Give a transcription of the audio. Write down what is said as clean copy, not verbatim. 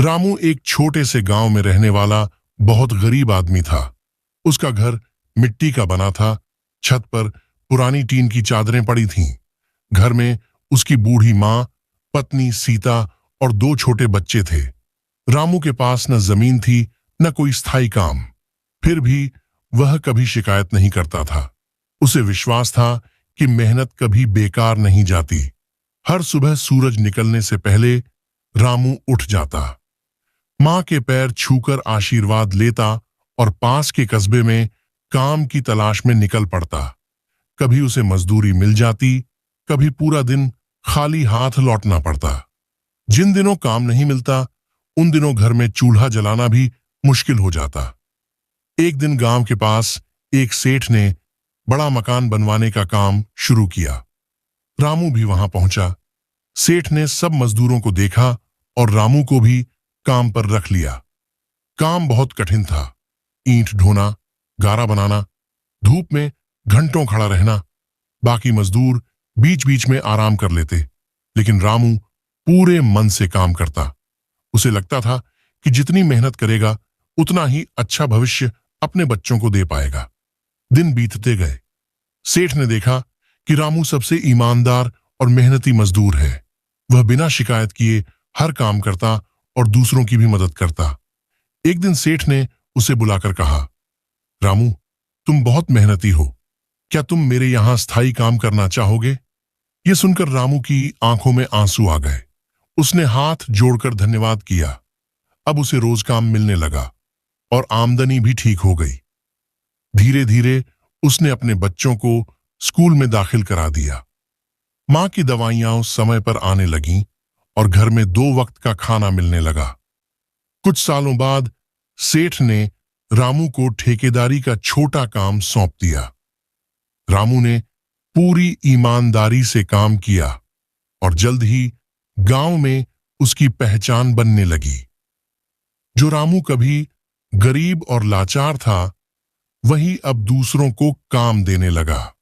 रामू एक छोटे से गांव में रहने वाला बहुत गरीब आदमी था। उसका घर मिट्टी का बना था। छत पर पुरानी टीन की चादरें पड़ी थीं। घर में उसकी बूढ़ी माँ, पत्नी सीता और दो छोटे बच्चे थे। रामू के पास न जमीन थी न कोई स्थायी काम। फिर भी वह कभी शिकायत नहीं करता था। उसे विश्वास था कि मेहनत कभी बेकार नहीं जाती। हर सुबह सूरज निकलने से पहले रामू उठ जाता, माँ के पैर छूकर आशीर्वाद लेता और पास के कस्बे में काम की तलाश में निकल पड़ता। कभी उसे मजदूरी मिल जाती, कभी पूरा दिन खाली हाथ लौटना पड़ता। जिन दिनों काम नहीं मिलता उन दिनों घर में चूल्हा जलाना भी मुश्किल हो जाता। एक दिन गांव के पास एक सेठ ने बड़ा मकान बनवाने का काम शुरू किया। रामू भी वहां पहुंचा। सेठ ने सब मजदूरों को देखा और रामू को भी काम पर रख लिया। काम बहुत कठिन था। ईंट ढोना, गारा बनाना, धूप में घंटों खड़ा रहना। बाकी मजदूर बीच बीच में आराम कर लेते, लेकिन रामू पूरे मन से काम करता। उसे लगता था कि जितनी मेहनत करेगा उतना ही अच्छा भविष्य अपने बच्चों को दे पाएगा। दिन बीतते गए। सेठ ने देखा कि रामू सबसे ईमानदार और मेहनती मजदूर है। वह बिना शिकायत किए हर काम करता और दूसरों की भी मदद करता। एक दिन सेठ ने उसे बुलाकर कहा, रामू, तुम बहुत मेहनती हो। क्या तुम मेरे यहां स्थायी काम करना चाहोगे? यह सुनकर रामू की आंखों में आंसू आ गए। उसने हाथ जोड़कर धन्यवाद किया। अब उसे रोज काम मिलने लगा और आमदनी भी ठीक हो गई। धीरे धीरे उसने अपने बच्चों को स्कूल में दाखिल करा दिया। मां की दवाइयां समय पर आने लगीं और घर में 2 वक्त का खाना मिलने लगा। कुछ सालों बाद सेठ ने रामू को ठेकेदारी का छोटा काम सौंप दिया। रामू ने पूरी ईमानदारी से काम किया और जल्द ही गांव में उसकी पहचान बनने लगी। जो रामू कभी गरीब और लाचार था, वही अब दूसरों को काम देने लगा।